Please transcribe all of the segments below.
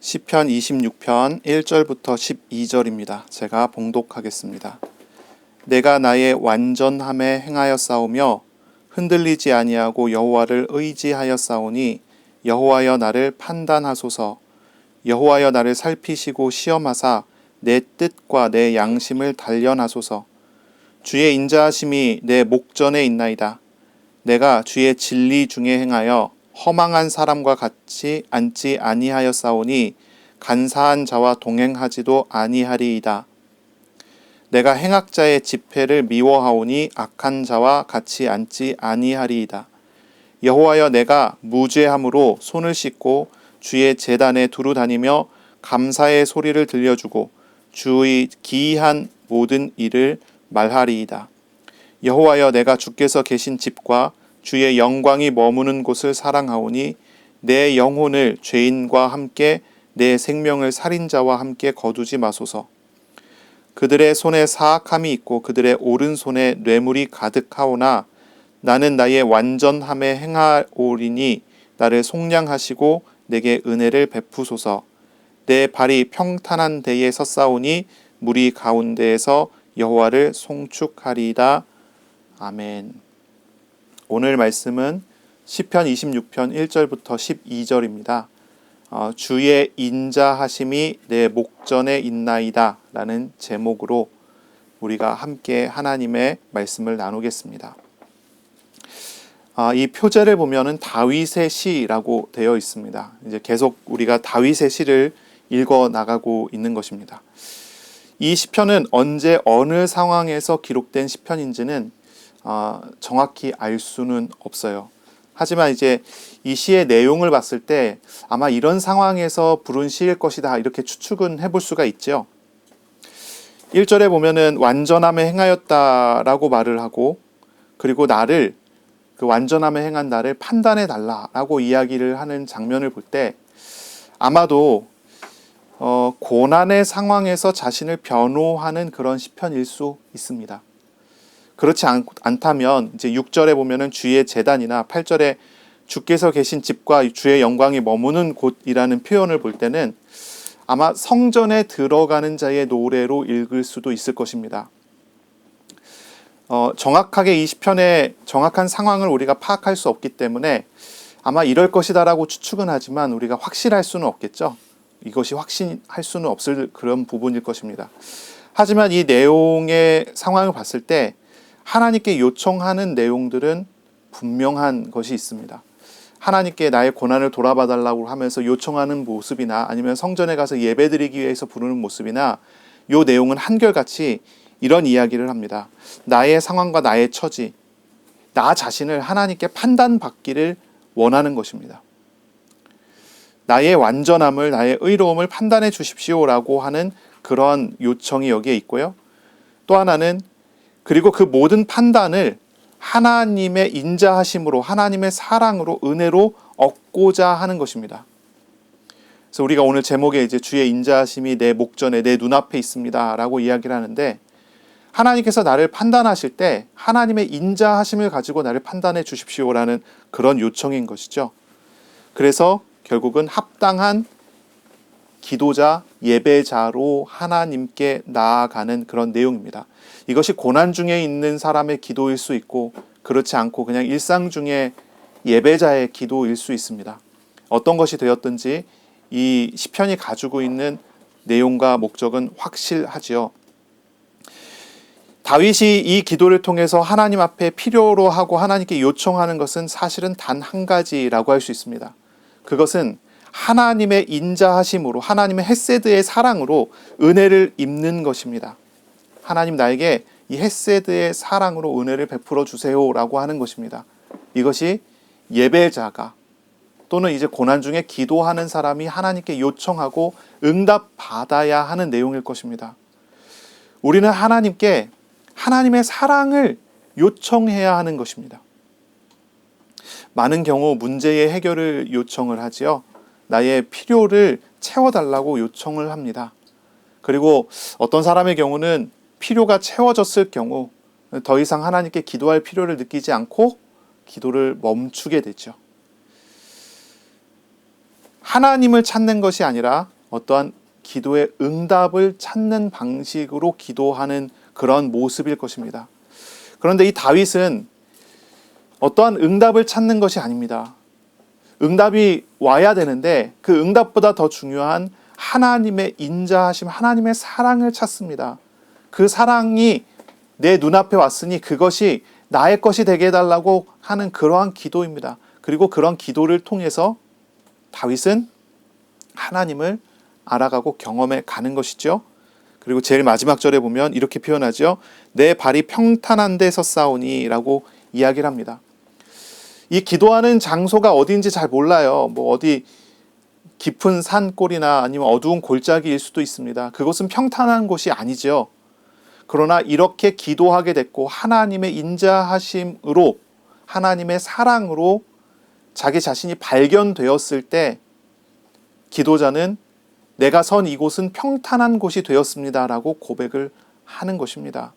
시편 26편 1절부터 12절입니다. 제가 봉독하겠습니다. 내가 나의 완전함에 행하여 싸우며 흔들리지 아니하고 여호와를 의지하였사오니 여호와여 나를 판단하소서. 여호와여 나를 살피시고 시험하사 내 뜻과 내 양심을 단련하소서. 주의 인자하심이 내 목전에 있나이다. 내가 주의 진리 중에 행하여 허망한 사람과 같이 앉지 아니하였사오니 간사한 자와 동행하지도 아니하리이다. 내가 행악자의 집회를 미워하오니 악한 자와 같이 앉지 아니하리이다. 여호와여 내가 무죄함으로 손을 씻고 주의 제단에 두루 다니며 감사의 소리를 들려주고 주의 기이한 모든 일을 말하리이다. 여호와여 내가 주께서 계신 집과 주의 영광이 머무는 곳을 사랑하오니 내 영혼을 죄인과 함께 내 생명을 살인자와 함께 거두지 마소서. 그들의 손에 사악함이 있고 그들의 오른손에 뇌물이 가득하오나 나는 나의 완전함에 행하오리니 나를 속량하시고 내게 은혜를 베푸소서. 내 발이 평탄한 데에 섰사오니 무리 가운데에서 여호와를 송축하리이다. 아멘. 오늘 말씀은 시편 26편 1절부터 12절입니다. 주의 인자하심이 내 목전에 있나이다 라는 제목으로 우리가 함께 하나님의 말씀을 나누겠습니다. 이 표제를 보면은 다윗의 시라고 되어 있습니다. 이제 계속 우리가 다윗의 시를 읽어 나가고 있는 것입니다. 이 시편은 언제 어느 상황에서 기록된 시편인지는 정확히 알 수는 없어요. 하지만 이제 이 시의 내용을 봤을 때 아마 이런 상황에서 부른 시일 것이다 이렇게 추측은 해볼 수가 있죠. 1절에 보면은 완전함에 행하였다라고 말을 하고 그리고 나를 그 완전함에 행한 나를 판단해 달라라고 이야기를 하는 장면을 볼 때 아마도 고난의 상황에서 자신을 변호하는 그런 시편일 수 있습니다. 그렇지 않다면 이제 6절에 보면은 주의 제단이나 8절에 주께서 계신 집과 주의 영광이 머무는 곳이라는 표현을 볼 때는 아마 성전에 들어가는 자의 노래로 읽을 수도 있을 것입니다. 정확하게 이 시편의 정확한 상황을 우리가 파악할 수 없기 때문에 아마 이럴 것이다라고 추측은 하지만 우리가 확실할 수는 없겠죠. 이것이 확신할 수는 없을 그런 부분일 것입니다. 하지만 이 내용의 상황을 봤을 때 하나님께 요청하는 내용들은 분명한 것이 있습니다. 하나님께 나의 고난을 돌아봐 달라고 하면서 요청하는 모습이나 아니면 성전에 가서 예배드리기 위해서 부르는 모습이나 이 내용은 한결같이 이런 이야기를 합니다. 나의 상황과 나의 처지, 나 자신을 하나님께 판단받기를 원하는 것입니다. 나의 완전함을, 나의 의로움을 판단해 주십시오라고 하는 그런 요청이 여기에 있고요. 또 하나는 그리고 그 모든 판단을 하나님의 인자하심으로 하나님의 사랑으로 은혜로 얻고자 하는 것입니다. 그래서 우리가 오늘 제목에 이제 주의 인자하심이 내 목전에 내 눈앞에 있습니다라고 이야기를 하는데 하나님께서 나를 판단하실 때 하나님의 인자하심을 가지고 나를 판단해 주십시오라는 그런 요청인 것이죠. 그래서 결국은 합당한 기도자, 예배자로 하나님께 나아가는 그런 내용입니다. 이것이 고난 중에 있는 사람의 기도일 수 있고 그렇지 않고 그냥 일상 중에 예배자의 기도일 수 있습니다. 어떤 것이 되었든지 이 시편이 가지고 있는 내용과 목적은 확실하지요. 다윗이 이 기도를 통해서 하나님 앞에 필요로 하고 하나님께 요청하는 것은 사실은 단 한 가지라고 할 수 있습니다. 그것은 하나님의 인자하심으로 하나님의 헤세드의 사랑으로 은혜를 입는 것입니다. 하나님 나에게 이 헤세드의 사랑으로 은혜를 베풀어 주세요라고 하는 것입니다. 이것이 예배자가 또는 이제 고난 중에 기도하는 사람이 하나님께 요청하고 응답받아야 하는 내용일 것입니다. 우리는 하나님께 하나님의 사랑을 요청해야 하는 것입니다. 많은 경우 문제의 해결을 요청을 하지요. 나의 필요를 채워달라고 요청을 합니다. 그리고 어떤 사람의 경우는 필요가 채워졌을 경우 더 이상 하나님께 기도할 필요를 느끼지 않고 기도를 멈추게 되죠. 하나님을 찾는 것이 아니라 어떠한 기도의 응답을 찾는 방식으로 기도하는 그런 모습일 것입니다. 그런데 이 다윗은 어떠한 응답을 찾는 것이 아닙니다. 응답이 와야 되는데 그 응답보다 더 중요한 하나님의 인자하심, 하나님의 사랑을 찾습니다. 그 사랑이 내 눈앞에 왔으니 그것이 나의 것이 되게 해달라고 하는 그러한 기도입니다. 그리고 그런 기도를 통해서 다윗은 하나님을 알아가고 경험해 가는 것이죠. 그리고 제일 마지막 절에 보면 이렇게 표현하죠. 내 발이 평탄한 데 섰사오니 라고 이야기를 합니다. 이 기도하는 장소가 어디인지 잘 몰라요. 어디 깊은 산골이나 아니면 어두운 골짜기일 수도 있습니다. 그것은 평탄한 곳이 아니죠. 그러나 이렇게 기도하게 됐고 하나님의 인자하심으로, 하나님의 사랑으로 자기 자신이 발견되었을 때 기도자는 내가 선 이곳은 평탄한 곳이 되었습니다라고 고백을 하는 것입니다.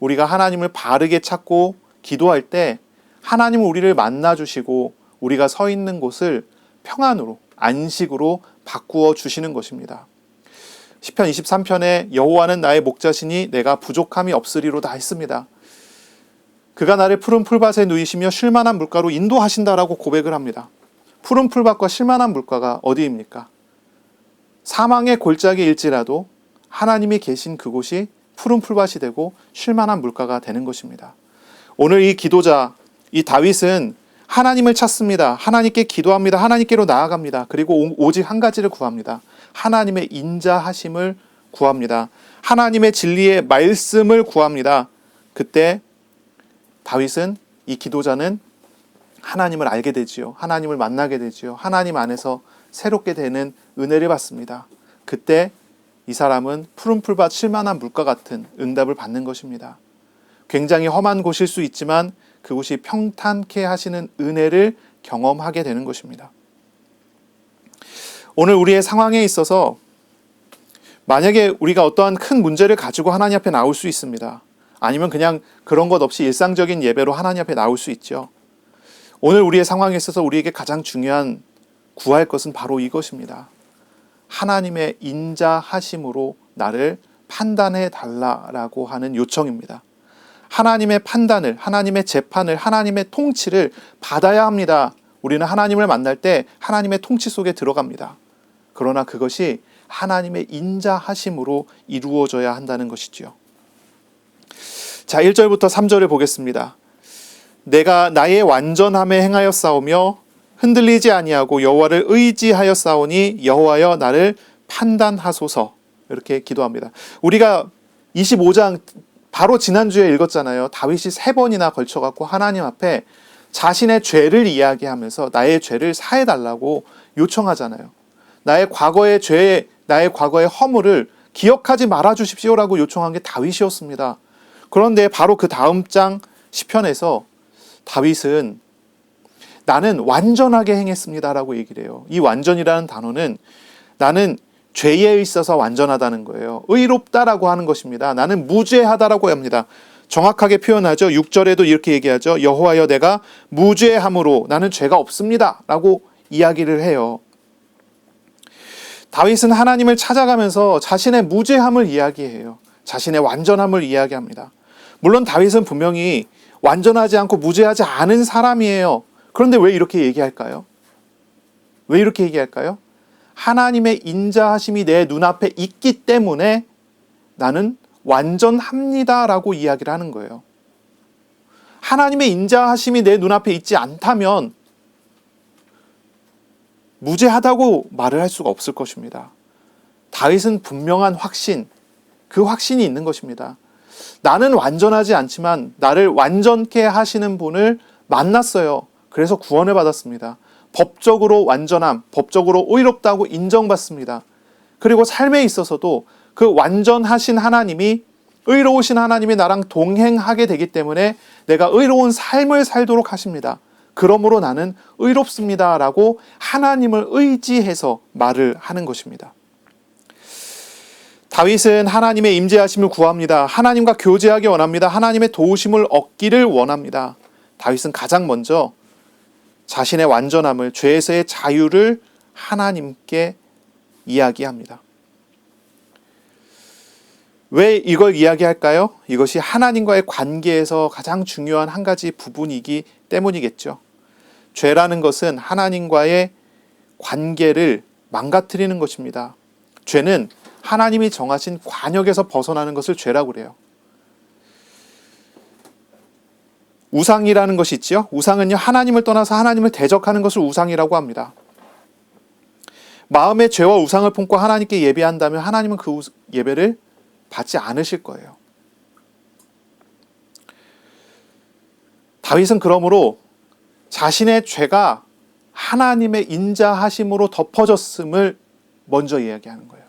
우리가 하나님을 바르게 찾고 기도할 때 하나님은 우리를 만나주시고 우리가 서 있는 곳을 평안으로, 안식으로 바꾸어 주시는 것입니다. 시편 23편에 여호와는 나의 목자시니 내가 부족함이 없으리로다 했습니다. 그가 나를 푸른 풀밭에 누이시며 쉴만한 물가로 인도하신다라고 고백을 합니다. 푸른 풀밭과 쉴만한 물가가 어디입니까? 사망의 골짜기일지라도 하나님이 계신 그곳이 푸른 풀밭이 되고 쉴만한 물가가 되는 것입니다. 오늘 이 기도자, 이 다윗은 하나님을 찾습니다. 하나님께 기도합니다. 하나님께로 나아갑니다. 그리고 오직 한 가지를 구합니다. 하나님의 인자하심을 구합니다. 하나님의 진리의 말씀을 구합니다. 그때 다윗은, 이 기도자는 하나님을 알게 되지요. 하나님을 만나게 되지요. 하나님 안에서 새롭게 되는 은혜를 받습니다. 그때 이 사람은 푸른 풀밭 쉴만한 물과 같은 응답을 받는 것입니다. 굉장히 험한 곳일 수 있지만 그곳이 평탄케 하시는 은혜를 경험하게 되는 것입니다. 오늘 우리의 상황에 있어서 만약에 우리가 어떠한 큰 문제를 가지고 하나님 앞에 나올 수 있습니다. 아니면 그냥 그런 것 없이 일상적인 예배로 하나님 앞에 나올 수 있죠. 오늘 우리의 상황에 있어서 우리에게 가장 중요한 구할 것은 바로 이것입니다. 하나님의 인자하심으로 나를 판단해 달라라고 하는 요청입니다. 하나님의 판단을, 하나님의 재판을, 하나님의 통치를 받아야 합니다. 우리는 하나님을 만날 때 하나님의 통치 속에 들어갑니다. 그러나 그것이 하나님의 인자하심으로 이루어져야 한다는 것이지요. 자, 1절부터 3절을 보겠습니다. 내가 나의 완전함에 행하여 싸우며 흔들리지 아니하고 여호와를 의지하여 싸우니 여호와여 나를 판단하소서. 이렇게 기도합니다. 우리가 25장 바로 지난주에 읽었잖아요. 다윗이 3번이나 걸쳐갖고 하나님 앞에 자신의 죄를 이야기하면서 나의 죄를 사해달라고 요청하잖아요. 나의 과거의 죄, 나의 과거의 허물을 기억하지 말아주십시오라고 요청한 게 다윗이었습니다. 그런데 바로 그 다음 장 시편에서 다윗은 나는 완전하게 행했습니다라고 얘기를 해요. 이 완전이라는 단어는 나는 죄에 있어서 완전하다는 거예요. 의롭다라고 하는 것입니다. 나는 무죄하다라고 합니다. 정확하게 표현하죠. 6절에도 이렇게 얘기하죠. 여호와여 내가 무죄함으로 나는 죄가 없습니다 라고 이야기를 해요. 다윗은 하나님을 찾아가면서 자신의 무죄함을 이야기해요. 자신의 완전함을 이야기합니다. 물론 다윗은 분명히 완전하지 않고 무죄하지 않은 사람이에요. 그런데 왜 이렇게 얘기할까요? 왜 이렇게 얘기할까요? 하나님의 인자하심이 내 눈앞에 있기 때문에 나는 완전합니다라고 이야기를 하는 거예요. 하나님의 인자하심이 내 눈앞에 있지 않다면 무죄하다고 말을 할 수가 없을 것입니다. 다윗은 분명한 확신, 그 확신이 있는 것입니다. 나는 완전하지 않지만 나를 완전케 하시는 분을 만났어요. 그래서 구원을 받았습니다. 법적으로 완전함, 법적으로 의롭다고 인정받습니다. 그리고 삶에 있어서도 그 완전하신 하나님이, 의로우신 하나님이 나랑 동행하게 되기 때문에 내가 의로운 삶을 살도록 하십니다. 그러므로 나는 의롭습니다 라고 하나님을 의지해서 말을 하는 것입니다. 다윗은 하나님의 임재하심을 구합니다. 하나님과 교제하기 원합니다. 하나님의 도우심을 얻기를 원합니다. 다윗은 가장 먼저 자신의 완전함을, 죄에서의 자유를 하나님께 이야기합니다. 왜 이걸 이야기할까요? 이것이 하나님과의 관계에서 가장 중요한 한 가지 부분이기 때문이겠죠. 죄라는 것은 하나님과의 관계를 망가뜨리는 것입니다. 죄는 하나님이 정하신 관역에서 벗어나는 것을 죄라고 그래요. 우상이라는 것이 있죠. 우상은요, 하나님을 떠나서 하나님을 대적하는 것을 우상이라고 합니다. 마음의 죄와 우상을 품고 하나님께 예배한다면 하나님은 그 예배를 받지 않으실 거예요. 다윗은 그러므로 자신의 죄가 하나님의 인자하심으로 덮어졌음을 먼저 이야기하는 거예요.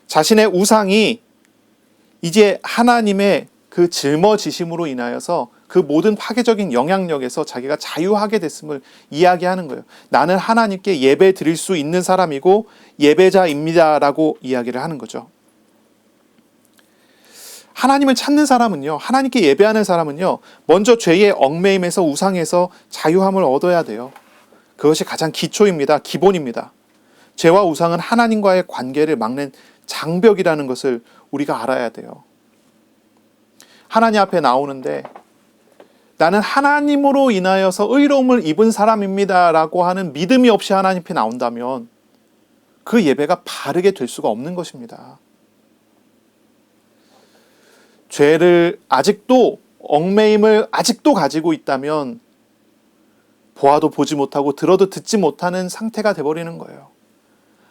자신의 우상이 이제 하나님의 그 짊어지심으로 인하여서 그 모든 파괴적인 영향력에서 자기가 자유하게 됐음을 이야기하는 거예요. 나는 하나님께 예배 드릴 수 있는 사람이고 예배자입니다라고 이야기를 하는 거죠. 하나님을 찾는 사람은요, 하나님께 예배하는 사람은요, 먼저 죄의 얽매임에서 우상에서 자유함을 얻어야 돼요. 그것이 가장 기초입니다. 기본입니다. 죄와 우상은 하나님과의 관계를 막는 장벽이라는 것을 우리가 알아야 돼요. 하나님 앞에 나오는데 나는 하나님으로 인하여서 의로움을 입은 사람입니다 라고 하는 믿음이 없이 하나님 앞에 나온다면 그 예배가 바르게 될 수가 없는 것입니다. 죄를 아직도 얽매임을 아직도 가지고 있다면 보아도 보지 못하고 들어도 듣지 못하는 상태가 되어버리는 거예요.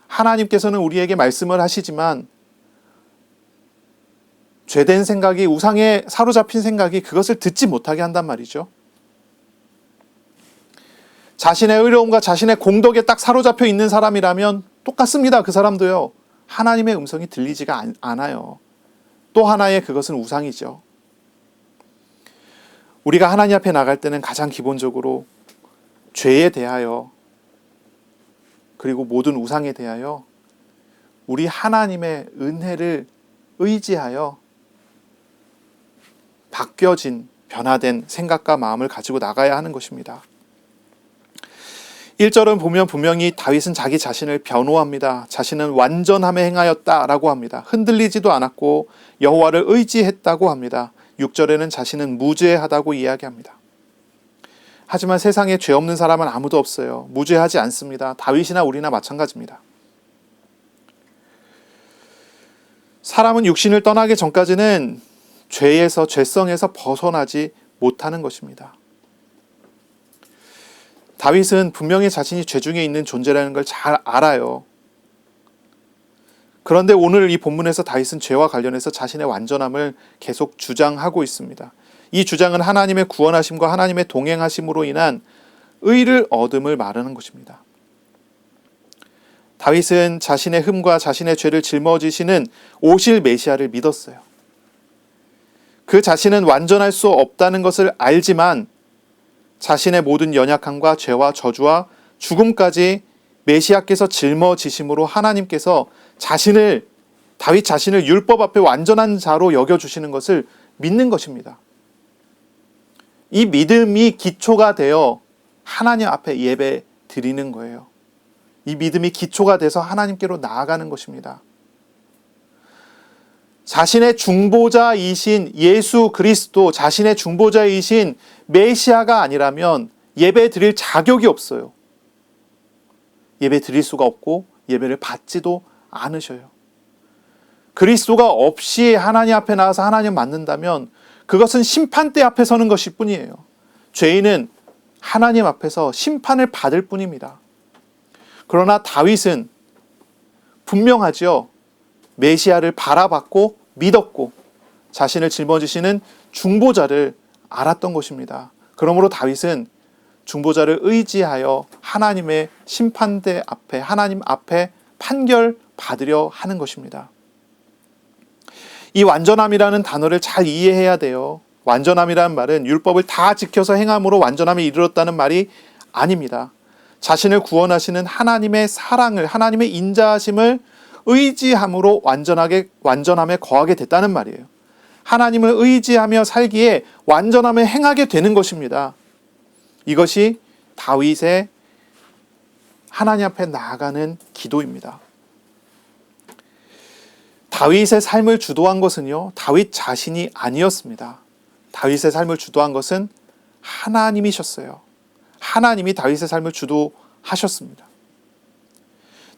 하나님께서는 우리에게 말씀을 하시지만 죄된 생각이, 우상에 사로잡힌 생각이 그것을 듣지 못하게 한단 말이죠. 자신의 의로움과 자신의 공덕에 딱 사로잡혀 있는 사람이라면 똑같습니다. 그 사람도요. 하나님의 음성이 들리지가 않아요. 또 하나의 그것은 우상이죠. 우리가 하나님 앞에 나갈 때는 가장 기본적으로 죄에 대하여 그리고 모든 우상에 대하여 우리 하나님의 은혜를 의지하여 바뀌어진 변화된 생각과 마음을 가지고 나가야 하는 것입니다. 1절은 보면 분명히 다윗은 자기 자신을 변호합니다. 자신은 완전함에 행하였다라고 합니다. 흔들리지도 않았고 여호와를 의지했다고 합니다. 6절에는 자신은 무죄하다고 이야기합니다. 하지만 세상에 죄 없는 사람은 아무도 없어요. 무죄하지 않습니다. 다윗이나 우리나 마찬가지입니다. 사람은 육신을 떠나기 전까지는 죄에서, 죄성에서 벗어나지 못하는 것입니다. 다윗은 분명히 자신이 죄 중에 있는 존재라는 걸 잘 알아요. 그런데 오늘 이 본문에서 다윗은 죄와 관련해서 자신의 완전함을 계속 주장하고 있습니다. 이 주장은 하나님의 구원하심과 하나님의 동행하심으로 인한 의를 얻음을 말하는 것입니다. 다윗은 자신의 흠과 자신의 죄를 짊어지시는 오실 메시아를 믿었어요. 그 자신은 완전할 수 없다는 것을 알지만 자신의 모든 연약함과 죄와 저주와 죽음까지 메시아께서 짊어지심으로 하나님께서 다윗 자신을 율법 앞에 완전한 자로 여겨주시는 것을 믿는 것입니다. 이 믿음이 기초가 되어 하나님 앞에 예배 드리는 거예요. 이 믿음이 기초가 돼서 하나님께로 나아가는 것입니다. 자신의 중보자이신 예수 그리스도, 자신의 중보자이신 메시아가 아니라면 예배 드릴 자격이 없어요. 예배 드릴 수가 없고 예배를 받지도 않으셔요. 그리스도가 없이 하나님 앞에 나가서 하나님 만난다면 그것은 심판대 앞에 서는 것일 뿐이에요. 죄인은 하나님 앞에서 심판을 받을 뿐입니다. 그러나 다윗은 분명하죠. 메시아를 바라봤고 믿었고 자신을 짊어지시는 중보자를 알았던 것입니다. 그러므로 다윗은 중보자를 의지하여 하나님의 심판대 앞에, 하나님 앞에 판결 받으려 하는 것입니다. 이 완전함이라는 단어를 잘 이해해야 돼요. 완전함이라는 말은 율법을 다 지켜서 행함으로 완전함에 이르렀다는 말이 아닙니다. 자신을 구원하시는 하나님의 사랑을, 하나님의 인자하심을 의지함으로 완전함에 거하게 됐다는 말이에요. 하나님을 의지하며 살기에 완전함에 행하게 되는 것입니다. 이것이 다윗의 하나님 앞에 나아가는 기도입니다. 다윗의 삶을 주도한 것은요, 다윗 자신이 아니었습니다. 다윗의 삶을 주도한 것은 하나님이셨어요. 하나님이 다윗의 삶을 주도하셨습니다.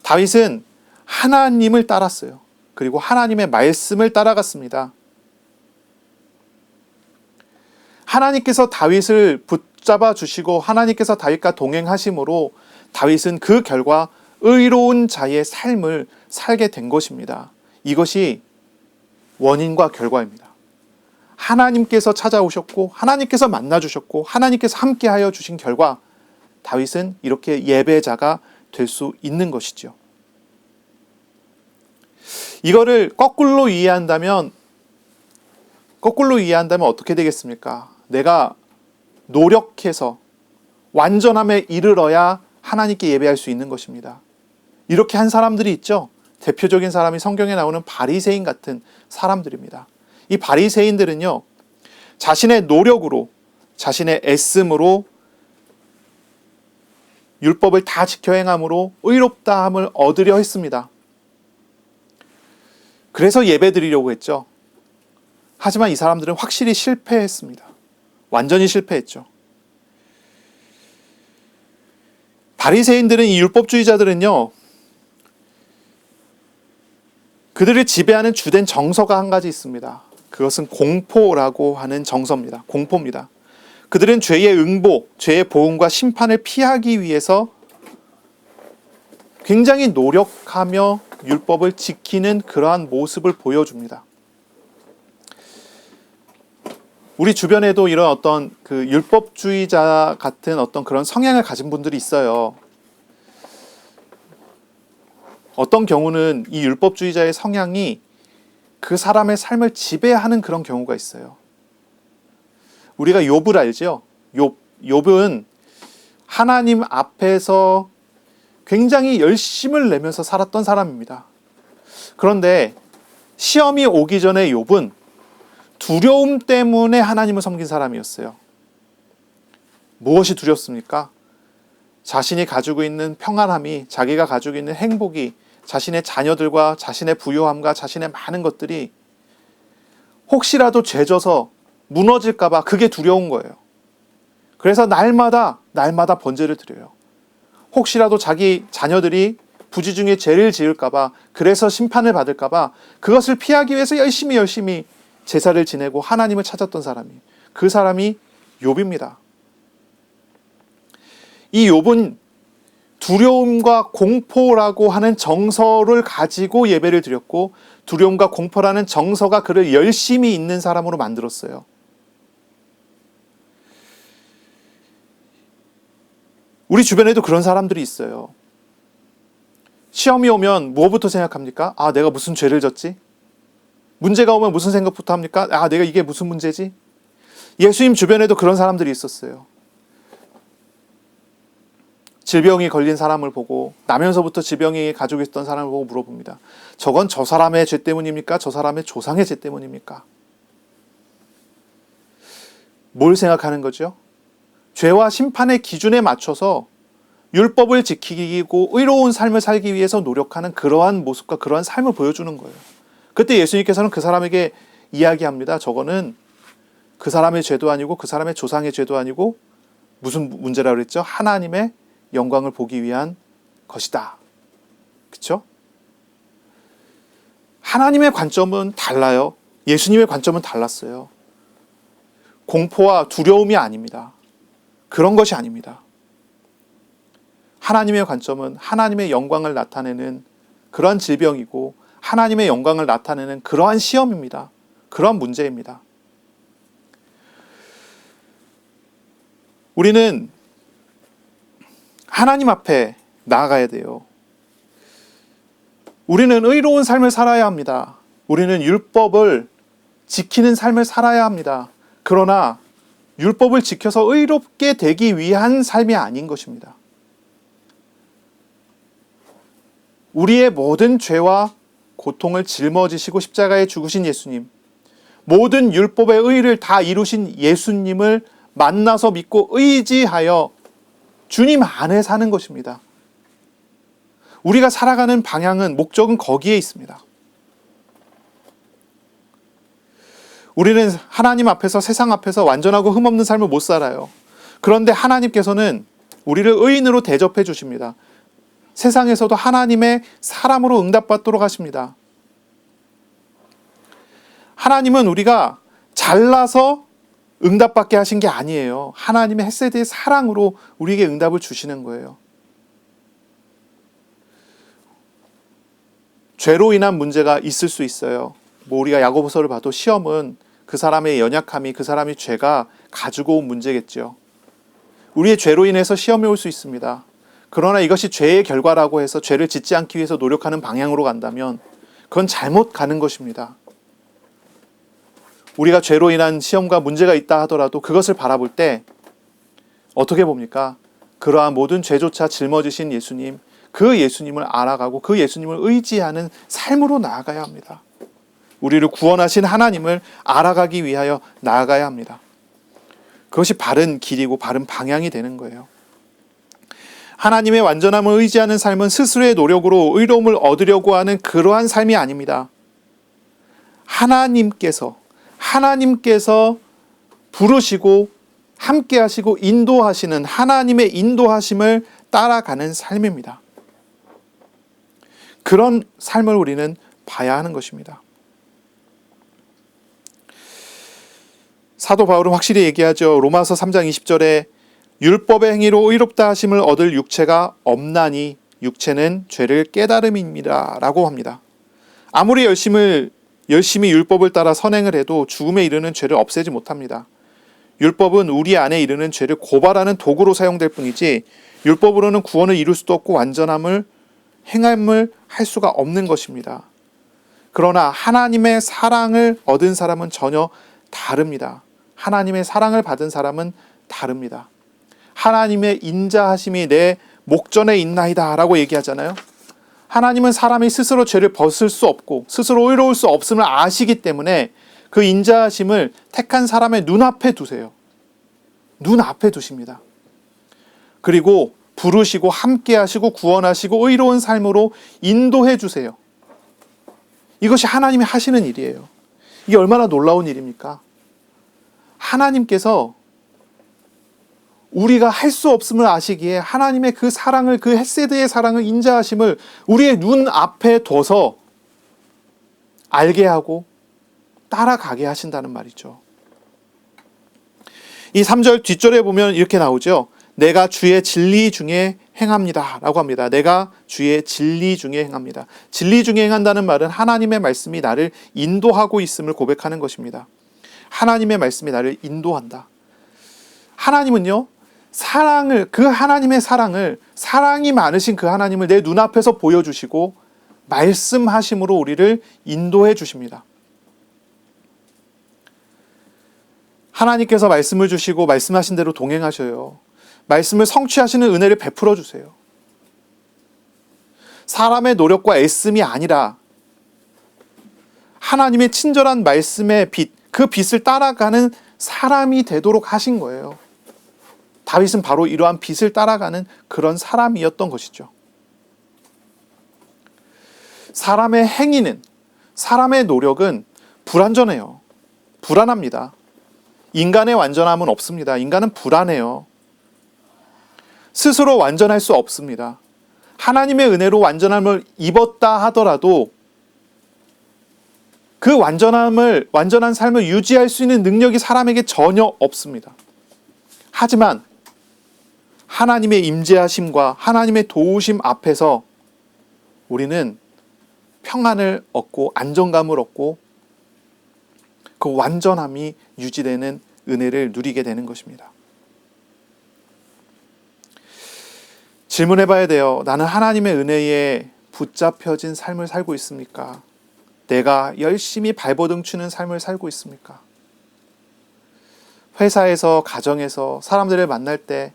다윗은 하나님을 따랐어요. 그리고 하나님의 말씀을 따라갔습니다. 하나님께서 다윗을 붙잡아 주시고 하나님께서 다윗과 동행하심으로 다윗은 그 결과 의로운 자의 삶을 살게 된 것입니다. 이것이 원인과 결과입니다. 하나님께서 찾아오셨고 하나님께서 만나주셨고 하나님께서 함께하여 주신 결과 다윗은 이렇게 예배자가 될 수 있는 것이죠. 이거를 거꾸로 이해한다면 어떻게 되겠습니까? 내가 노력해서 완전함에 이르러야 하나님께 예배할 수 있는 것입니다. 이렇게 한 사람들이 있죠. 대표적인 사람이 성경에 나오는 바리새인 같은 사람들입니다. 이 바리새인들은요, 자신의 노력으로, 자신의 애씀으로 율법을 다 지켜 행함으로 의롭다함을 얻으려 했습니다. 그래서 예배 드리려고 했죠. 하지만 이 사람들은 확실히 실패했습니다. 완전히 실패했죠. 바리새인들은, 이 율법주의자들은요, 그들을 지배하는 주된 정서가 한 가지 있습니다. 그것은 공포라고 하는 정서입니다. 공포입니다. 그들은 죄의 응보, 죄의 보응과 심판을 피하기 위해서 굉장히 노력하며 율법을 지키는 그러한 모습을 보여줍니다. 우리 주변에도 이런 어떤 그 율법주의자 같은 어떤 그런 성향을 가진 분들이 있어요. 어떤 경우는 이 율법주의자의 성향이 그 사람의 삶을 지배하는 그런 경우가 있어요. 우리가 욥을 알죠? 욥은 하나님 앞에서 굉장히 열심을 내면서 살았던 사람입니다. 그런데 시험이 오기 전에 욥은 두려움 때문에 하나님을 섬긴 사람이었어요. 무엇이 두렵습니까? 자신이 가지고 있는 평안함이, 자기가 가지고 있는 행복이, 자신의 자녀들과 자신의 부유함과 자신의 많은 것들이 혹시라도 죄져서 무너질까봐 그게 두려운 거예요. 그래서 날마다 번제를 드려요. 혹시라도 자기 자녀들이 부지 중에 죄를 지을까봐, 그래서 심판을 받을까봐 그것을 피하기 위해서 열심히 제사를 지내고 하나님을 찾았던 사람이, 그 사람이 욥입니다. 이 욥은 두려움과 공포라고 하는 정서를 가지고 예배를 드렸고, 두려움과 공포라는 정서가 그를 열심히 있는 사람으로 만들었어요. 우리 주변에도 그런 사람들이 있어요. 시험이 오면 뭐부터 생각합니까? 아, 내가 무슨 죄를 졌지? 문제가 오면 무슨 생각부터 합니까? 아, 내가 이게 무슨 문제지? 예수님 주변에도 그런 사람들이 있었어요. 질병이 걸린 사람을 보고, 나면서부터 질병이 가지고 있던 사람을 보고 물어봅니다. 저건 저 사람의 죄 때문입니까? 저 사람의 조상의 죄 때문입니까? 뭘 생각하는 거죠? 죄와 심판의 기준에 맞춰서 율법을 지키고 의로운 삶을 살기 위해서 노력하는 그러한 모습과 그러한 삶을 보여주는 거예요. 그때 예수님께서는 그 사람에게 이야기합니다. 저거는 그 사람의 죄도 아니고 그 사람의 조상의 죄도 아니고 무슨 문제라고 그랬죠? 하나님의 영광을 보기 위한 것이다. 그렇죠? 하나님의 관점은 달라요. 예수님의 관점은 달랐어요. 공포와 두려움이 아닙니다. 그런 것이 아닙니다. 하나님의 관점은 하나님의 영광을 나타내는 그러한 질병이고, 하나님의 영광을 나타내는 그러한 시험입니다. 그러한 문제입니다. 우리는 하나님 앞에 나아가야 돼요. 우리는 의로운 삶을 살아야 합니다. 우리는 율법을 지키는 삶을 살아야 합니다. 그러나 율법을 지켜서 의롭게 되기 위한 삶이 아닌 것입니다. 우리의 모든 죄와 고통을 짊어지시고 십자가에 죽으신 예수님, 모든 율법의 의를 다 이루신 예수님을 만나서 믿고 의지하여 주님 안에 사는 것입니다. 우리가 살아가는 방향은, 목적은 거기에 있습니다. 우리는 하나님 앞에서, 세상 앞에서 완전하고 흠없는 삶을 못 살아요. 그런데 하나님께서는 우리를 의인으로 대접해 주십니다. 세상에서도 하나님의 사람으로 응답받도록 하십니다. 하나님은 우리가 잘나서 응답받게 하신 게 아니에요. 하나님의 헤세드의 사랑으로 우리에게 응답을 주시는 거예요. 죄로 인한 문제가 있을 수 있어요. 우리가 야고보서를 봐도 시험은 그 사람의 연약함이, 그 사람의 죄가 가지고 온 문제겠죠. 우리의 죄로 인해서 시험이 올 수 있습니다. 그러나 이것이 죄의 결과라고 해서 죄를 짓지 않기 위해서 노력하는 방향으로 간다면 그건 잘못 가는 것입니다. 우리가 죄로 인한 시험과 문제가 있다 하더라도 그것을 바라볼 때 어떻게 봅니까? 그러한 모든 죄조차 짊어지신 예수님, 그 예수님을 알아가고 그 예수님을 의지하는 삶으로 나아가야 합니다. 우리를 구원하신 하나님을 알아가기 위하여 나아가야 합니다. 그것이 바른 길이고 바른 방향이 되는 거예요. 하나님의 완전함을 의지하는 삶은 스스로의 노력으로 의로움을 얻으려고 하는 그러한 삶이 아닙니다. 하나님께서 부르시고 함께 하시고 인도하시는 하나님의 인도하심을 따라가는 삶입니다. 그런 삶을 우리는 봐야 하는 것입니다. 사도 바울은 확실히 얘기하죠. 로마서 3장 20절에 율법의 행위로 의롭다 하심을 얻을 육체가 없나니 육체는 죄를 깨달음입니다 라고 합니다. 아무리 열심히 율법을 따라 선행을 해도 죽음에 이르는 죄를 없애지 못합니다. 율법은 우리 안에 이르는 죄를 고발하는 도구로 사용될 뿐이지 율법으로는 구원을 이룰 수도 없고 완전함을 행함을 할 수가 없는 것입니다. 그러나 하나님의 사랑을 얻은 사람은 전혀 다릅니다. 하나님의 사랑을 받은 사람은 다릅니다. 하나님의 인자하심이 내 목전에 있나이다 라고 얘기하잖아요. 하나님은 사람이 스스로 죄를 벗을 수 없고 스스로 의로울 수 없음을 아시기 때문에 그 인자하심을 택한 사람의 눈앞에 두세요. 눈앞에 두십니다. 그리고 부르시고 함께 하시고 구원하시고 의로운 삶으로 인도해 주세요. 이것이 하나님이 하시는 일이에요. 이게 얼마나 놀라운 일입니까? 하나님께서 우리가 할 수 없음을 아시기에 하나님의 그 사랑을, 그 헤세드의 사랑을, 인자하심을 우리의 눈앞에 둬서 알게 하고 따라가게 하신다는 말이죠. 이 3절 뒷절에 보면 이렇게 나오죠. 내가 주의 진리 중에 행합니다 라고 합니다. 내가 주의 진리 중에 행합니다. 진리 중에 행한다는 말은 하나님의 말씀이 나를 인도하고 있음을 고백하는 것입니다. 하나님의 말씀이 나를 인도한다. 하나님은요, 그 하나님의 사랑이 많으신 그 하나님을 내 눈앞에서 보여주시고 말씀하심으로 우리를 인도해 주십니다. 하나님께서 말씀을 주시고 말씀하신 대로 동행하셔요. 말씀을 성취하시는 은혜를 베풀어 주세요. 사람의 노력과 애씀이 아니라 하나님의 친절한 말씀의 빛, 그 빛을 따라가는 사람이 되도록 하신 거예요. 다윗은 바로 이러한 빛을 따라가는 그런 사람이었던 것이죠. 사람의 행위는, 사람의 노력은 불완전해요. 불안합니다. 인간의 완전함은 없습니다. 인간은 불안해요. 스스로 완전할 수 없습니다. 하나님의 은혜로 완전함을 입었다 하더라도 그 완전한 삶을 유지할 수 있는 능력이 사람에게 전혀 없습니다. 하지만 하나님의 임재하심과 하나님의 도우심 앞에서 우리는 평안을 얻고 안정감을 얻고 그 완전함이 유지되는 은혜를 누리게 되는 것입니다. 질문해 봐야 돼요. 나는 하나님의 은혜에 붙잡혀진 삶을 살고 있습니까? 내가 열심히 발버둥 치는 삶을 살고 있습니까? 회사에서, 가정에서 사람들을 만날 때,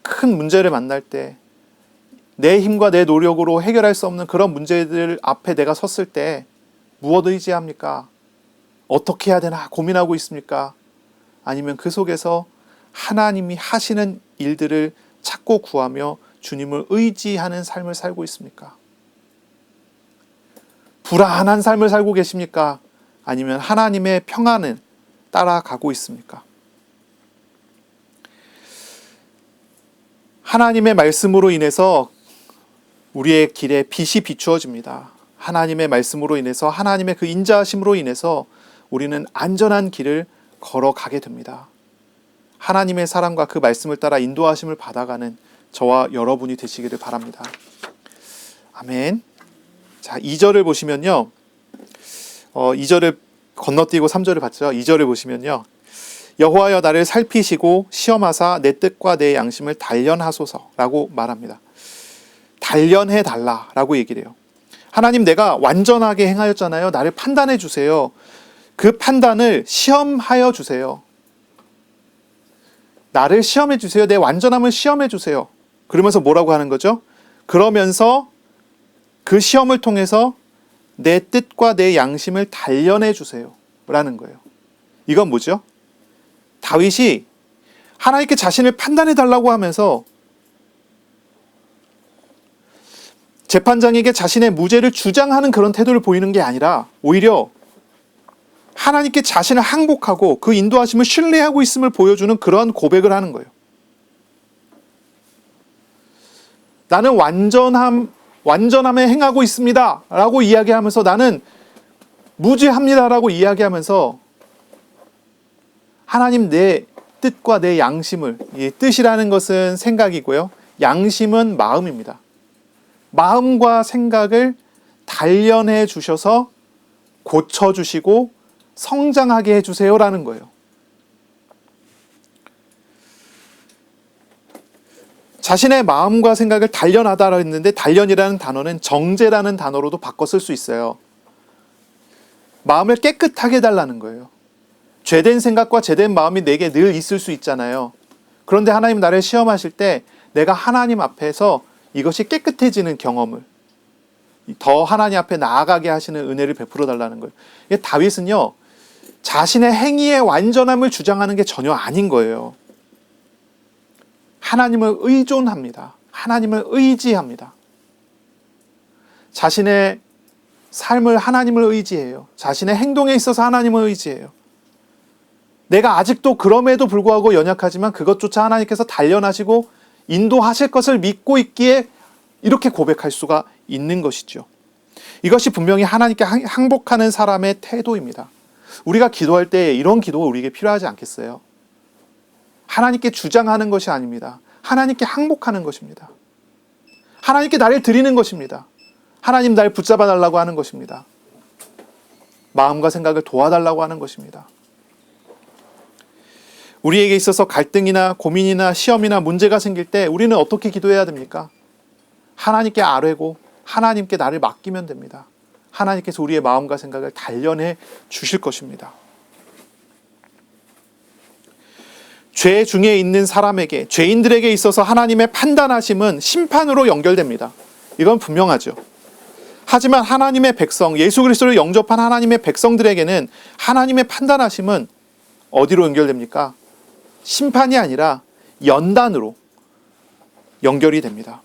큰 문제를 만날 때, 내 힘과 내 노력으로 해결할 수 없는 그런 문제들 앞에 내가 섰을 때 무엇을 의지합니까? 어떻게 해야 되나 고민하고 있습니까? 아니면 그 속에서 하나님이 하시는 일들을 찾고 구하며 주님을 의지하는 삶을 살고 있습니까? 불안한 삶을 살고 계십니까? 아니면 하나님의 평안을 따라가고 있습니까? 하나님의 말씀으로 인해서 우리의 길에 빛이 비추어집니다. 하나님의 말씀으로 인해서, 하나님의 그 인자하심으로 인해서 우리는 안전한 길을 걸어가게 됩니다. 하나님의 사랑과 그 말씀을 따라 인도하심을 받아가는 저와 여러분이 되시기를 바랍니다. 아멘. 자, 2절을 보시면요. 2절을 건너뛰고 3절을 봤죠. 2절을 보시면요. 여호와여 나를 살피시고 시험하사 내 뜻과 내 양심을 단련하소서라고 말합니다. 단련해 달라라고 얘기를 해요. 하나님, 내가 완전하게 행하였잖아요. 나를 판단해 주세요. 그 판단을 시험하여 주세요. 나를 시험해 주세요. 내 완전함을 시험해 주세요. 그러면서 뭐라고 하는 거죠? 그러면서 그 시험을 통해서 내 뜻과 내 양심을 단련해 주세요 라는 거예요. 이건 뭐죠? 다윗이 하나님께 자신을 판단해 달라고 하면서 재판장에게 자신의 무죄를 주장하는 그런 태도를 보이는 게 아니라 오히려 하나님께 자신을 항복하고 그 인도하심을 신뢰하고 있음을 보여주는 그러한 고백을 하는 거예요. 나는 완전함에 행하고 있습니다 라고 이야기하면서, 나는 무죄합니다 라고 이야기하면서 하나님, 내 뜻과 내 양심을, 이 뜻이라는 것은 생각이고요, 양심은 마음입니다. 마음과 생각을 단련해 주셔서 고쳐주시고 성장하게 해주세요 라는 거예요. 자신의 마음과 생각을 단련하다라고 했는데, 단련이라는 단어는 정죄라는 단어로도 바꿔 쓸 수 있어요. 마음을 깨끗하게 해달라는 거예요. 죄된 생각과 죄된 마음이 내게 늘 있을 수 있잖아요. 그런데 하나님 나를 시험하실 때 내가 하나님 앞에서 이것이 깨끗해지는 경험을, 더 하나님 앞에 나아가게 하시는 은혜를 베풀어 달라는 거예요. 다윗은요, 자신의 행위의 완전함을 주장하는 게 전혀 아닌 거예요. 하나님을 의존합니다. 하나님을 의지합니다. 자신의 삶을 하나님을 의지해요. 자신의 행동에 있어서 하나님을 의지해요. 내가 아직도 그럼에도 불구하고 연약하지만 그것조차 하나님께서 단련하시고 인도하실 것을 믿고 있기에 이렇게 고백할 수가 있는 것이죠. 이것이 분명히 하나님께 항복하는 사람의 태도입니다. 우리가 기도할 때 이런 기도가 우리에게 필요하지 않겠어요? 하나님께 주장하는 것이 아닙니다. 하나님께 항복하는 것입니다. 하나님께 나를 드리는 것입니다. 하나님, 날 붙잡아 달라고 하는 것입니다. 마음과 생각을 도와달라고 하는 것입니다. 우리에게 있어서 갈등이나 고민이나 시험이나 문제가 생길 때 우리는 어떻게 기도해야 됩니까? 하나님께 아뢰고 하나님께 나를 맡기면 됩니다. 하나님께서 우리의 마음과 생각을 단련해 주실 것입니다. 죄 중에 있는 사람에게, 죄인들에게 있어서 하나님의 판단하심은 심판으로 연결됩니다. 이건 분명하죠. 하지만 하나님의 백성, 예수 그리스도를 영접한 하나님의 백성들에게는 하나님의 판단하심은 어디로 연결됩니까? 심판이 아니라 연단으로 연결이 됩니다.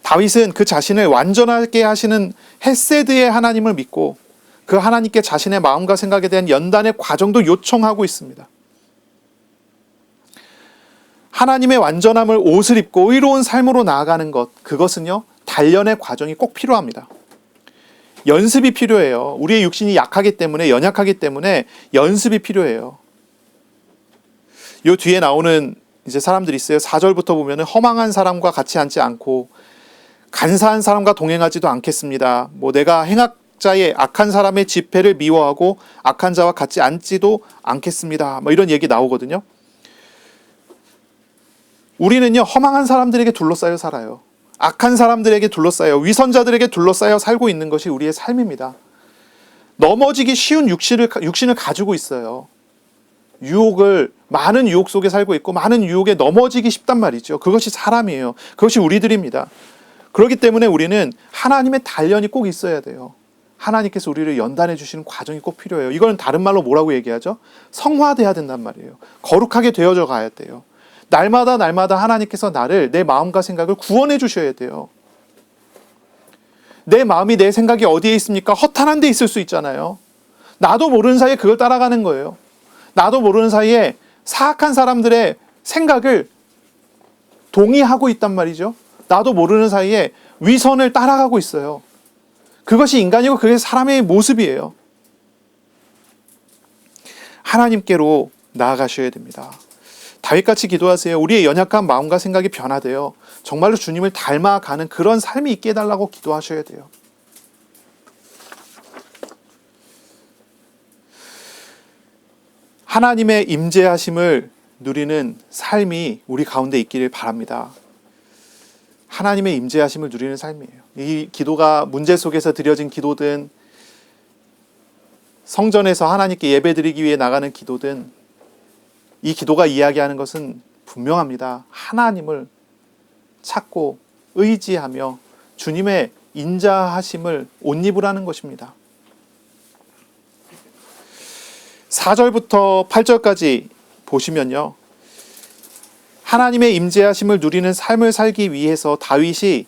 다윗은 그 자신을 완전하게 하시는 헤세드의 하나님을 믿고 그 하나님께 자신의 마음과 생각에 대한 연단의 과정도 요청하고 있습니다. 하나님의 완전함을 옷을 입고 의로운 삶으로 나아가는 것, 그것은요, 단련의 과정이 꼭 필요합니다. 연습이 필요해요. 우리의 육신이 약하기 때문에, 연약하기 때문에 연습이 필요해요. 요 뒤에 나오는 이제 사람들이 있어요. 4절부터 보면 허망한 사람과 같이 앉지 않고 간사한 사람과 동행하지도 않겠습니다. 내가 행악자의 악한 사람의 집회를 미워하고 악한 자와 같이 앉지도 않겠습니다. 이런 얘기 나오거든요. 우리는요, 허망한 사람들에게 둘러싸여 살아요. 악한 사람들에게 둘러싸여, 위선자들에게 둘러싸여 살고 있는 것이 우리의 삶입니다. 넘어지기 쉬운 육신을 가지고 있어요. 많은 유혹 속에 살고 있고 많은 유혹에 넘어지기 쉽단 말이죠. 그것이 사람이에요. 그것이 우리들입니다. 그렇기 때문에 우리는 하나님의 단련이 꼭 있어야 돼요. 하나님께서 우리를 연단해 주시는 과정이 꼭 필요해요. 이거는 다른 말로 뭐라고 얘기하죠? 성화돼야 된단 말이에요. 거룩하게 되어져 가야 돼요. 날마다 하나님께서 나를, 내 마음과 생각을 구원해 주셔야 돼요. 내 마음이, 내 생각이 어디에 있습니까? 허탄한 데 있을 수 있잖아요. 나도 모르는 사이에 그걸 따라가는 거예요. 나도 모르는 사이에 사악한 사람들의 생각을 동의하고 있단 말이죠. 나도 모르는 사이에 위선을 따라가고 있어요. 그것이 인간이고 그게 사람의 모습이에요. 하나님께로 나아가셔야 됩니다. 다윗같이 기도하세요. 우리의 연약한 마음과 생각이 변화되어 정말로 주님을 닮아가는 그런 삶이 있게 해달라고 기도하셔야 돼요. 하나님의 임재하심을 누리는 삶이 우리 가운데 있기를 바랍니다. 하나님의 임재하심을 누리는 삶이에요. 이 기도가 문제 속에서 드려진 기도든, 성전에서 하나님께 예배드리기 위해 나가는 기도든, 이 기도가 이야기하는 것은 분명합니다. 하나님을 찾고 의지하며 주님의 인자하심을 옷 입으라는 것입니다. 4절부터 8절까지 보시면요, 하나님의 임재하심을 누리는 삶을 살기 위해서 다윗이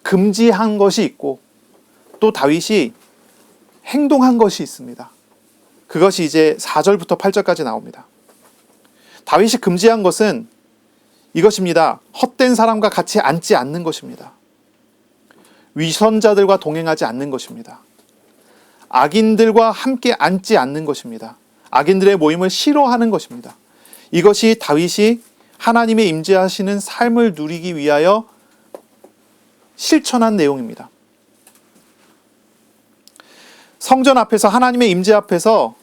금지한 것이 있고 또 다윗이 행동한 것이 있습니다. 그것이 이제 4절부터 8절까지 나옵니다. 다윗이 금지한 것은 이것입니다. 헛된 사람과 같이 앉지 않는 것입니다. 위선자들과 동행하지 않는 것입니다. 악인들과 함께 앉지 않는 것입니다. 악인들의 모임을 싫어하는 것입니다. 이것이 다윗이 하나님의 임재하시는 삶을 누리기 위하여 실천한 내용입니다. 성전 앞에서, 하나님의 임재 앞에서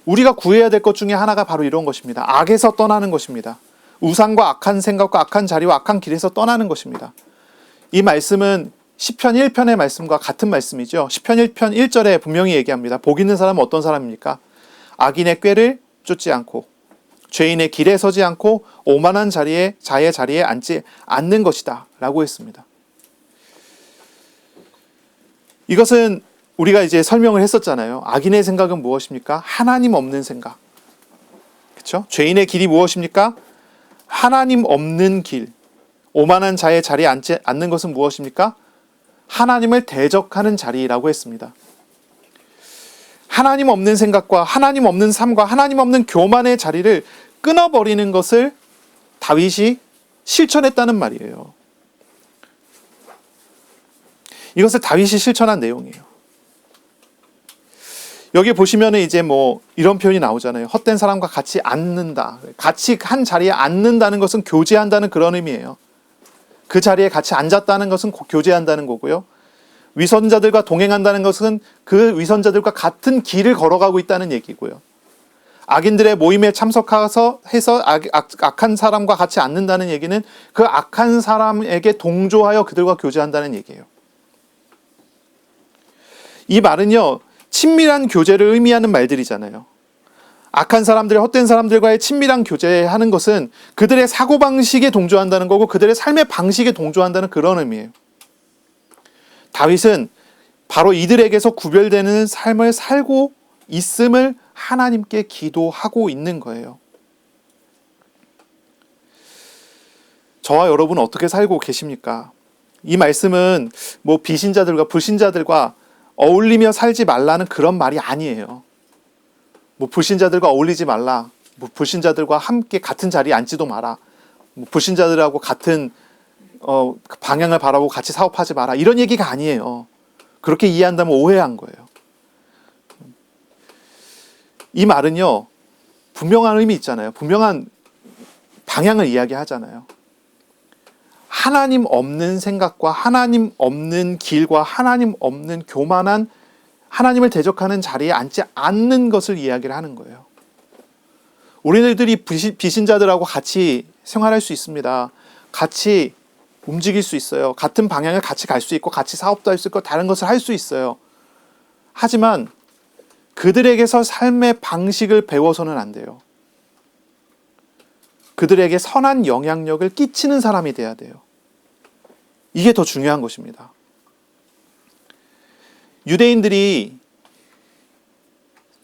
우리가 구해야 될 것 중에 하나가 바로 이런 것입니다. 악에서 떠나는 것입니다. 우상과 악한 생각과 악한 자리와 악한 길에서 떠나는 것입니다. 이 말씀은 시편 1편의 말씀과 같은 말씀이죠. 시편 1편 1절에 분명히 얘기합니다. 복 있는 사람은 어떤 사람입니까? 악인의 꾀를 쫓지 않고 죄인의 길에 서지 않고 오만한 자의 자리에 앉지 않는 것이다 라고 했습니다. 이것은 우리가 이제 설명을 했었잖아요. 악인의 생각은 무엇입니까? 하나님 없는 생각. 그렇죠? 죄인의 길이 무엇입니까? 하나님 없는 길. 오만한 자의 자리에 앉지 않는 것은 무엇입니까? 하나님을 대적하는 자리라고 했습니다. 하나님 없는 생각과 하나님 없는 삶과 하나님 없는 교만의 자리를 끊어버리는 것을 다윗이 실천했다는 말이에요. 이것을 다윗이 실천한 내용이에요. 여기 보시면은 이제 뭐 이런 표현이 나오잖아요. 헛된 사람과 같이 앉는다. 같이 한 자리에 앉는다는 것은 교제한다는 그런 의미예요. 그 자리에 같이 앉았다는 것은 교제한다는 거고요. 위선자들과 동행한다는 것은 그 위선자들과 같은 길을 걸어가고 있다는 얘기고요. 악인들의 모임에 참석해서 악한 사람과 같이 앉는다는 얘기는 그 악한 사람에게 동조하여 그들과 교제한다는 얘기예요. 이 말은요, 친밀한 교제를 의미하는 말들이잖아요. 악한 사람들, 헛된 사람들과의 친밀한 교제하는 것은 그들의 사고방식에 동조한다는 거고 그들의 삶의 방식에 동조한다는 그런 의미예요. 다윗은 바로 이들에게서 구별되는 삶을 살고 있음을 하나님께 기도하고 있는 거예요. 저와 여러분은 어떻게 살고 계십니까? 이 말씀은 뭐 비신자들과 불신자들과 어울리며 살지 말라는 그런 말이 아니에요. 뭐 불신자들과 어울리지 말라, 뭐 불신자들과 함께 같은 자리에 앉지도 마라, 뭐 불신자들하고 같은 방향을 바라보고 같이 사업하지 마라, 이런 얘기가 아니에요. 그렇게 이해한다면 오해한 거예요. 이 말은요, 분명한 의미 있잖아요. 분명한 방향을 이야기하잖아요. 하나님 없는 생각과 하나님 없는 길과 하나님 없는 교만한 하나님을 대적하는 자리에 앉지 않는 것을 이야기를 하는 거예요. 우리들이 비신자들하고 같이 생활할 수 있습니다. 같이 움직일 수 있어요. 같은 방향을 같이 갈 수 있고 같이 사업도 할 수 있고 다른 것을 할 수 있어요. 하지만 그들에게서 삶의 방식을 배워서는 안 돼요. 그들에게 선한 영향력을 끼치는 사람이 돼야 돼요. 이게 더 중요한 것입니다. 유대인들이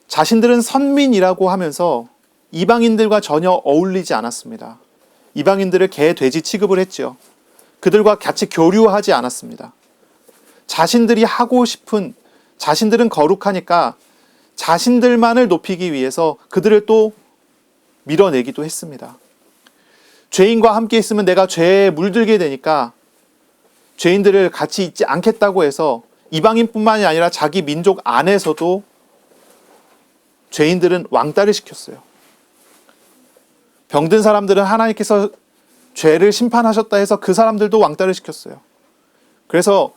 자신들은 선민이라고 하면서 이방인들과 전혀 어울리지 않았습니다. 이방인들을 개, 돼지 취급을 했죠. 그들과 같이 교류하지 않았습니다. 자신들이 하고 싶은, 자신들은 거룩하니까 자신들만을 높이기 위해서 그들을 또 밀어내기도 했습니다. 죄인과 함께 있으면 내가 죄에 물들게 되니까 죄인들을 같이 있지 않겠다고 해서 이방인뿐만이 아니라 자기 민족 안에서도 죄인들은 왕따를 시켰어요. 병든 사람들은 하나님께서 죄를 심판하셨다 해서 그 사람들도 왕따를 시켰어요. 그래서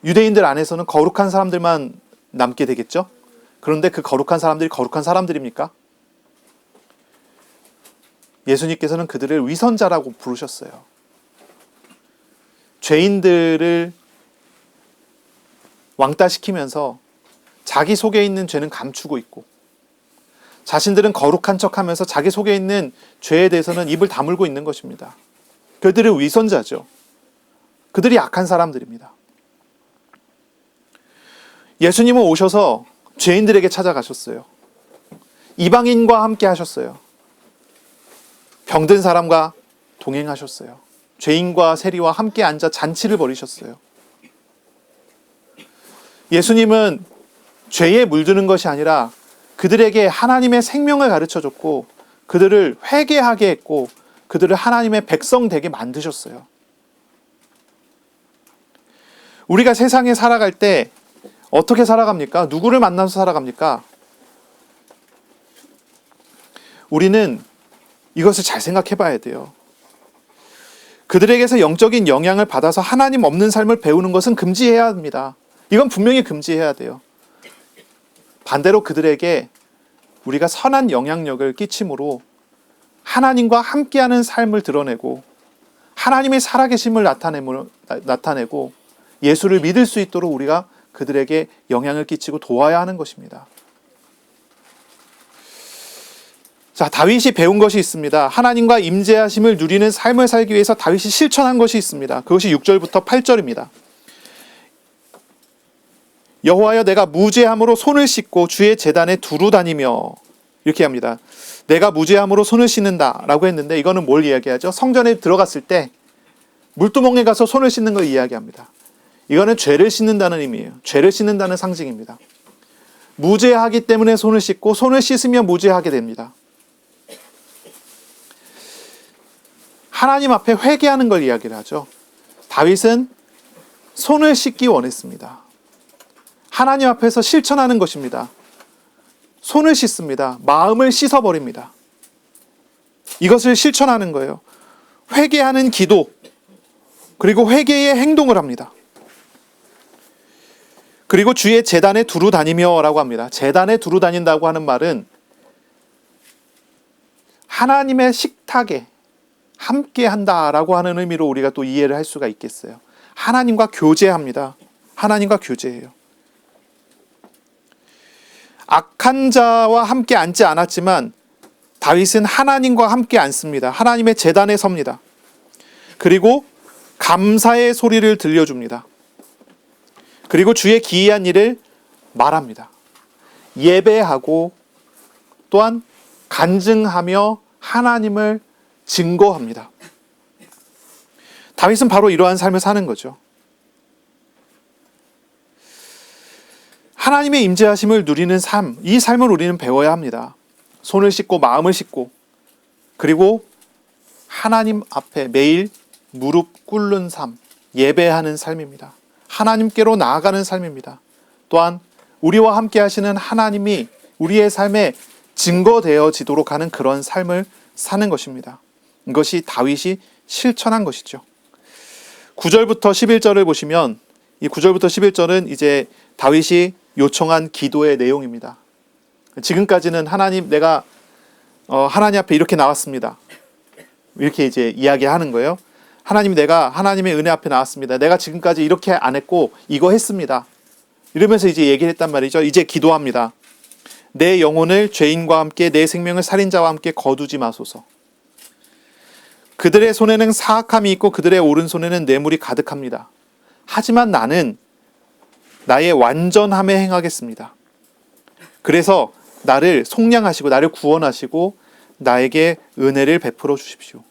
유대인들 안에서는 거룩한 사람들만 남게 되겠죠? 그런데 그 거룩한 사람들이 거룩한 사람들입니까? 예수님께서는 그들을 위선자라고 부르셨어요. 죄인들을 왕따시키면서 자기 속에 있는 죄는 감추고 있고 자신들은 거룩한 척하면서 자기 속에 있는 죄에 대해서는 입을 다물고 있는 것입니다. 그들은 위선자죠. 그들이 악한 사람들입니다. 예수님은 오셔서 죄인들에게 찾아가셨어요. 이방인과 함께 하셨어요. 병든 사람과 동행하셨어요. 죄인과 세리와 함께 앉아 잔치를 벌이셨어요. 예수님은 죄에 물드는 것이 아니라 그들에게 하나님의 생명을 가르쳐줬고 그들을 회개하게 했고 그들을 하나님의 백성 되게 만드셨어요. 우리가 세상에 살아갈 때 어떻게 살아갑니까? 누구를 만나서 살아갑니까? 우리는 이것을 잘 생각해 봐야 돼요. 그들에게서 영적인 영향을 받아서 하나님 없는 삶을 배우는 것은 금지해야 합니다. 이건 분명히 금지해야 돼요. 반대로 그들에게 우리가 선한 영향력을 끼침으로 하나님과 함께하는 삶을 드러내고 하나님의 살아계심을 나타내고 예수를 믿을 수 있도록 우리가 그들에게 영향을 끼치고 도와야 하는 것입니다. 자, 다윗이 배운 것이 있습니다. 하나님과 임재하심을 누리는 삶을 살기 위해서 다윗이 실천한 것이 있습니다. 그것이 6절부터 8절입니다. 여호와여 내가 무죄함으로 손을 씻고 주의 제단에 두루 다니며 이렇게 합니다. 내가 무죄함으로 손을 씻는다 라고 했는데 이거는 뭘 이야기하죠? 성전에 들어갔을 때 물두멍에 가서 손을 씻는 걸 이야기합니다. 이거는 죄를 씻는다는 의미예요. 죄를 씻는다는 상징입니다. 무죄하기 때문에 손을 씻고 손을 씻으면 무죄하게 됩니다. 하나님 앞에 회개하는 걸 이야기를 하죠. 다윗은 손을 씻기 원했습니다. 하나님 앞에서 실천하는 것입니다. 손을 씻습니다. 마음을 씻어버립니다. 이것을 실천하는 거예요. 회개하는 기도, 그리고 회개의 행동을 합니다. 그리고 주의 제단에 두루 다니며 라고 합니다. 제단에 두루 다닌다고 하는 말은 하나님의 식탁에 함께 한다라고 하는 의미로 우리가 또 이해를 할 수가 있겠어요. 하나님과 교제합니다. 하나님과 교제해요. 악한 자와 함께 앉지 않았지만 다윗은 하나님과 함께 앉습니다. 하나님의 제단에 섭니다. 그리고 감사의 소리를 들려줍니다. 그리고 주의 기이한 일을 말합니다. 예배하고 또한 간증하며 하나님을 증거합니다. 다윗은 바로 이러한 삶을 사는 거죠. 하나님의 임재하심을 누리는 삶, 이 삶을 우리는 배워야 합니다. 손을 씻고 마음을 씻고 그리고 하나님 앞에 매일 무릎 꿇는 삶, 예배하는 삶입니다. 하나님께로 나아가는 삶입니다. 또한 우리와 함께 하시는 하나님이 우리의 삶에 증거되어지도록 하는 그런 삶을 사는 것입니다. 이것이 다윗이 실천한 것이죠. 9절부터 11절을 보시면 이 9절부터 11절은 이제 다윗이 요청한 기도의 내용입니다. 지금까지는 하나님, 내가 하나님 앞에 이렇게 나왔습니다. 이렇게 이제 이야기하는 거예요. 하나님, 내가 하나님의 은혜 앞에 나왔습니다. 내가 지금까지 이렇게 안 했고 이거 했습니다. 이러면서 이제 얘기를 했단 말이죠. 이제 기도합니다. 내 영혼을 죄인과 함께 내 생명을 살인자와 함께 거두지 마소서. 그들의 손에는 사악함이 있고 그들의 오른손에는 뇌물이 가득합니다. 하지만 나는 나의 완전함에 행하겠습니다. 그래서 나를 속량하시고 나를 구원하시고 나에게 은혜를 베풀어 주십시오.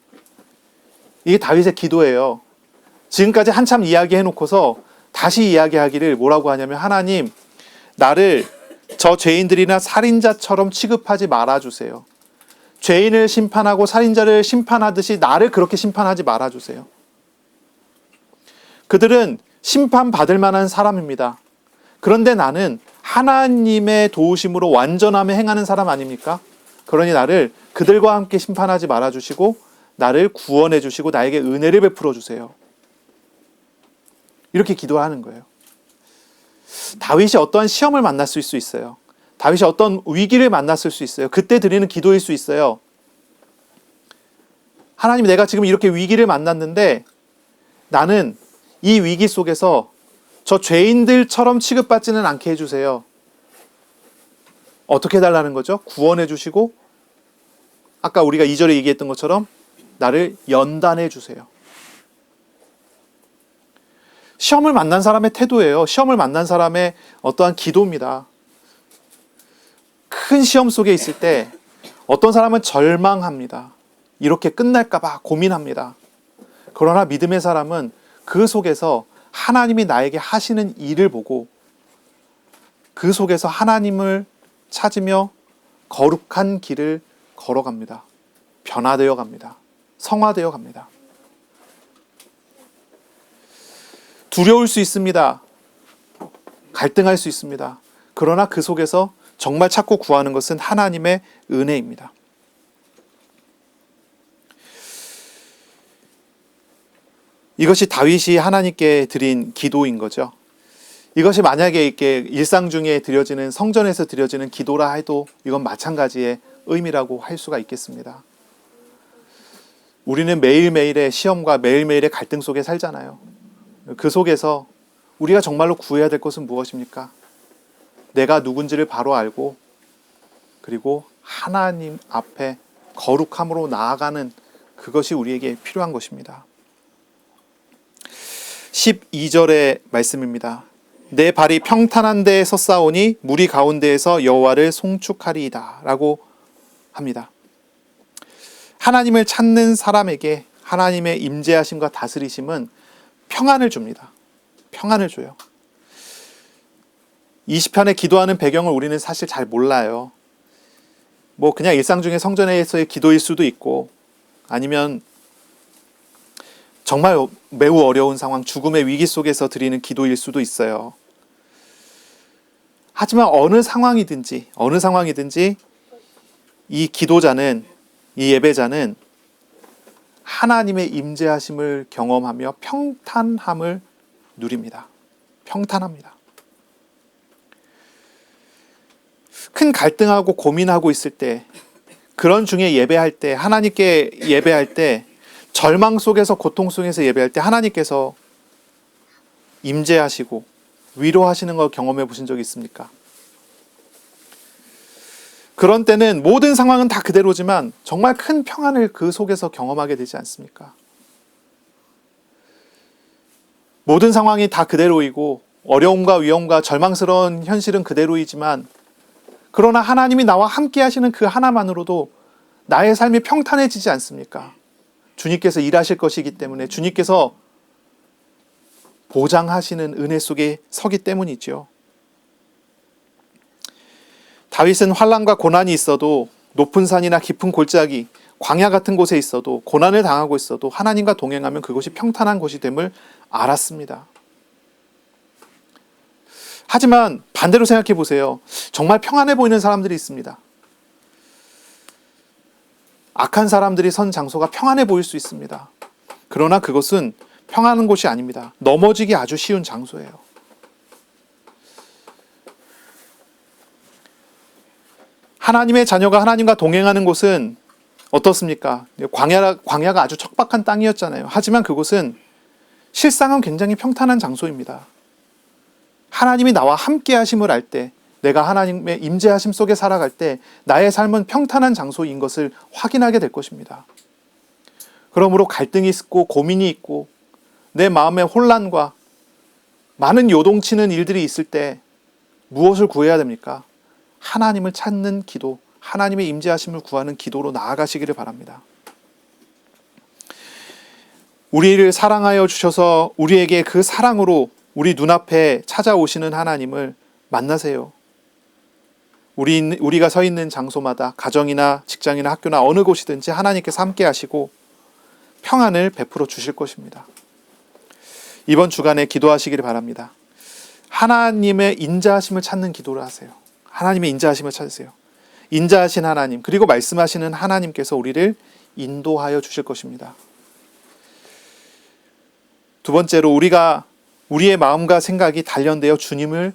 이게 다윗의 기도예요. 지금까지 한참 이야기해놓고서 다시 이야기하기를 뭐라고 하냐면, 하나님, 나를 저 죄인들이나 살인자처럼 취급하지 말아주세요. 죄인을 심판하고 살인자를 심판하듯이 나를 그렇게 심판하지 말아주세요. 그들은 심판받을 만한 사람입니다. 그런데 나는 하나님의 도우심으로 완전함에 행하는 사람 아닙니까? 그러니 나를 그들과 함께 심판하지 말아주시고 나를 구원해 주시고 나에게 은혜를 베풀어 주세요. 이렇게 기도하는 거예요. 다윗이 어떠한 시험을 만났을 수 있어요. 다윗이 어떤 위기를 만났을 수 있어요. 그때 드리는 기도일 수 있어요. 하나님, 내가 지금 이렇게 위기를 만났는데 나는 이 위기 속에서 저 죄인들처럼 취급받지는 않게 해주세요. 어떻게 해달라는 거죠? 구원해 주시고 아까 우리가 2절에 얘기했던 것처럼 나를 연단해 주세요. 시험을 만난 사람의 태도예요. 시험을 만난 사람의 어떠한 기도입니다. 큰 시험 속에 있을 때 어떤 사람은 절망합니다. 이렇게 끝날까 봐 고민합니다. 그러나 믿음의 사람은 그 속에서 하나님이 나에게 하시는 일을 보고 그 속에서 하나님을 찾으며 거룩한 길을 걸어갑니다. 변화되어 갑니다. 성화되어 갑니다. 두려울 수 있습니다. 갈등할 수 있습니다. 그러나 그 속에서 정말 찾고 구하는 것은 하나님의 은혜입니다. 이것이 다윗이 하나님께 드린 기도인 거죠. 이것이 만약에 이렇게 일상 중에 드려지는, 성전에서 드려지는 기도라 해도 이건 마찬가지의 의미라고 할 수가 있겠습니다. 우리는 매일매일의 시험과 매일매일의 갈등 속에 살잖아요. 그 속에서 우리가 정말로 구해야 될 것은 무엇입니까? 내가 누군지를 바로 알고 그리고 하나님 앞에 거룩함으로 나아가는 그것이 우리에게 필요한 것입니다. 12절의 말씀입니다. 내 발이 평탄한 데에 섰사오니 무리 가운데에서 여호와를 송축하리이다 라고 합니다. 하나님을 찾는 사람에게 하나님의 임재하심과 다스리심은 평안을 줍니다. 평안을 줘요. 20편에 기도하는 배경을 우리는 사실 잘 몰라요. 그냥 일상 중에 성전에서의 기도일 수도 있고 아니면 정말 매우 어려운 상황, 죽음의 위기 속에서 드리는 기도일 수도 있어요. 하지만 어느 상황이든지 이 기도자는, 이 예배자는 하나님의 임재하심을 경험하며 평탄함을 누립니다. 평탄합니다. 큰 갈등하고 고민하고 있을 때, 그런 중에 예배할 때, 하나님께 예배할 때, 절망 속에서 고통 속에서 예배할 때 하나님께서 임재하시고 위로하시는 걸 경험해 보신 적이 있습니까? 그런 때는 모든 상황은 다 그대로지만 정말 큰 평안을 그 속에서 경험하게 되지 않습니까? 모든 상황이 다 그대로이고 어려움과 위험과 절망스러운 현실은 그대로이지만 그러나 하나님이 나와 함께 하시는 그 하나만으로도 나의 삶이 평탄해지지 않습니까? 주님께서 일하실 것이기 때문에, 주님께서 보장하시는 은혜 속에 서기 때문이죠. 다윗은 환난과 고난이 있어도, 높은 산이나 깊은 골짜기, 광야 같은 곳에 있어도, 고난을 당하고 있어도 하나님과 동행하면 그것이 평탄한 곳이 됨을 알았습니다. 하지만 반대로 생각해 보세요. 정말 평안해 보이는 사람들이 있습니다. 악한 사람들이 선 장소가 평안해 보일 수 있습니다. 그러나 그것은 평안한 곳이 아닙니다. 넘어지기 아주 쉬운 장소예요. 하나님의 자녀가 하나님과 동행하는 곳은 어떻습니까? 광야가 아주 척박한 땅이었잖아요. 하지만 그곳은 실상은 굉장히 평탄한 장소입니다. 하나님이 나와 함께 하심을 알 때, 내가 하나님의 임재하심 속에 살아갈 때 나의 삶은 평탄한 장소인 것을 확인하게 될 것입니다. 그러므로 갈등이 있고 고민이 있고 내 마음의 혼란과 많은 요동치는 일들이 있을 때 무엇을 구해야 됩니까? 하나님을 찾는 기도, 하나님의 임재하심을 구하는 기도로 나아가시기를 바랍니다. 우리를 사랑하여 주셔서 우리에게 그 사랑으로 우리 눈앞에 찾아오시는 하나님을 만나세요. 우리가 서 있는 장소마다 가정이나 직장이나 학교나 어느 곳이든지 하나님께서 함께 하시고 평안을 베풀어 주실 것입니다. 이번 주간에 기도하시기를 바랍니다. 하나님의 인자하심을 찾는 기도를 하세요. 하나님의 인자하심을 찾으세요. 인자하신 하나님, 그리고 말씀하시는 하나님께서 우리를 인도하여 주실 것입니다. 두 번째로 우리의 마음과 생각이 단련되어 주님을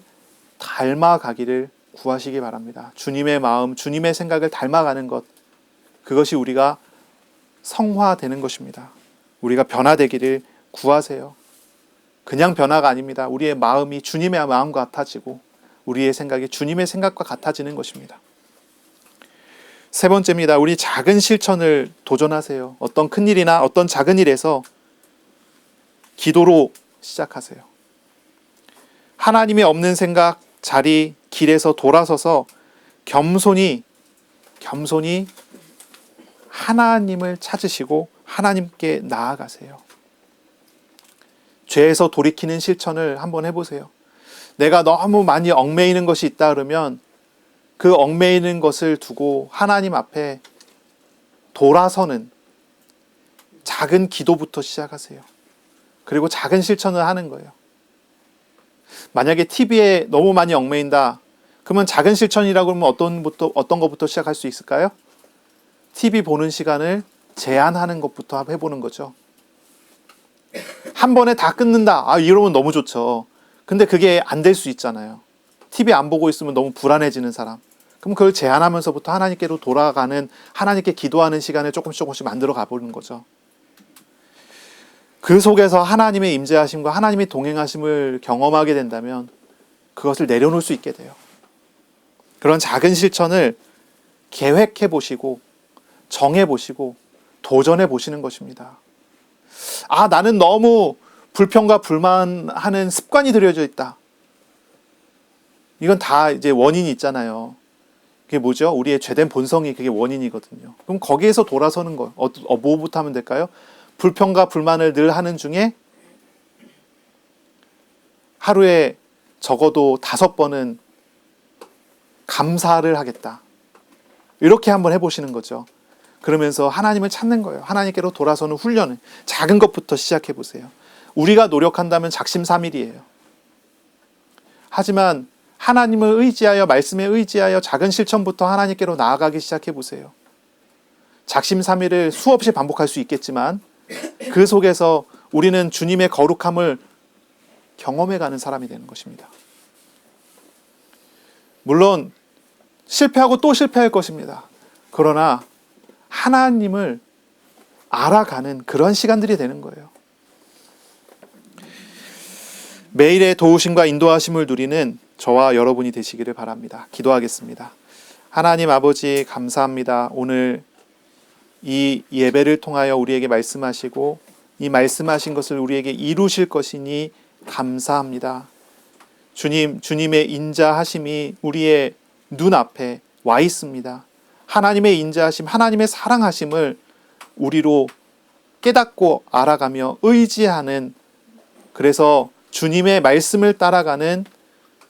닮아가기를 구하시기 바랍니다. 주님의 마음, 주님의 생각을 닮아가는 것, 그것이 우리가 성화되는 것입니다. 우리가 변화되기를 구하세요. 그냥 변화가 아닙니다. 우리의 마음이 주님의 마음과 같아지고 우리의 생각이 주님의 생각과 같아지는 것입니다. 세 번째입니다. 우리 작은 실천을 도전하세요. 어떤 큰 일이나 어떤 작은 일에서 기도로 시작하세요. 하나님의 없는 생각, 자리, 길에서 돌아서서 겸손히 하나님을 찾으시고 하나님께 나아가세요. 죄에서 돌이키는 실천을 한번 해보세요. 내가 너무 많이 얽매이는 것이 있다 그러면 그 얽매이는 것을 두고 하나님 앞에 돌아서는 작은 기도부터 시작하세요. 그리고 작은 실천을 하는 거예요. 만약에 TV에 너무 많이 얽매인다, 그러면 작은 실천이라고 하면 어떤 것부터 시작할 수 있을까요? TV 보는 시간을 제한하는 것부터 해보는 거죠. 한 번에 다 끊는다. 이러면 너무 좋죠. 근데 그게 안 될 수 있잖아요. TV 안 보고 있으면 너무 불안해지는 사람. 그럼 그걸 제한하면서부터 하나님께로 돌아가는, 하나님께 기도하는 시간을 조금씩 만들어 가보는 거죠. 그 속에서 하나님의 임재하심과 하나님의 동행하심을 경험하게 된다면 그것을 내려놓을 수 있게 돼요. 그런 작은 실천을 계획해 보시고 정해 보시고 도전해 보시는 것입니다. 나는 너무 불평과 불만하는 습관이 들여져 있다. 이건 다 이제 원인이 있잖아요. 그게 뭐죠? 우리의 죄된 본성이 그게 원인이거든요. 그럼 거기에서 돌아서는 거, 뭐부터 하면 될까요? 불평과 불만을 늘 하는 중에 하루에 적어도 5번은 감사를 하겠다. 이렇게 한번 해보시는 거죠. 그러면서 하나님을 찾는 거예요. 하나님께로 돌아서는 훈련을 작은 것부터 시작해 보세요. 우리가 노력한다면 작심삼일이에요. 하지만 하나님을 의지하여, 말씀에 의지하여 작은 실천부터 하나님께로 나아가기 시작해 보세요. 작심삼일을 수없이 반복할 수 있겠지만 그 속에서 우리는 주님의 거룩함을 경험해가는 사람이 되는 것입니다. 물론 실패하고 또 실패할 것입니다. 그러나 하나님을 알아가는 그런 시간들이 되는 거예요. 매일의 도우심과 인도하심을 누리는 저와 여러분이 되시기를 바랍니다. 기도하겠습니다. 하나님 아버지, 감사합니다. 오늘 이 예배를 통하여 우리에게 말씀하시고 이 말씀하신 것을 우리에게 이루실 것이니 감사합니다. 주님, 주님의 인자하심이 우리의 눈앞에 와 있습니다. 하나님의 인자하심, 하나님의 사랑하심을 우리로 깨닫고 알아가며 의지하는, 그래서 주님의 말씀을 따라가는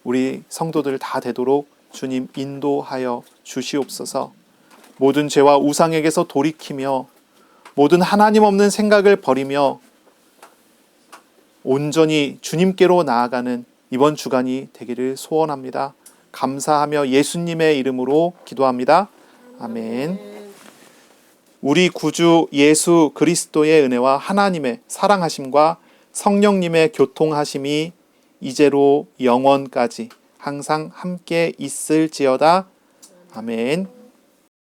우리 성도들 다 되도록 주님 인도하여 주시옵소서. 모든 죄와 우상에게서 돌이키며 모든 하나님 없는 생각을 버리며 온전히 주님께로 나아가는 이번 주간이 되기를 소원합니다. 감사하며 예수님의 이름으로 기도합니다. 아멘. 우리 구주 예수 그리스도의 은혜와 하나님의 사랑하심과 성령님의 교통하심이 이제로 영원까지 항상 함께 있을지어다. 아멘.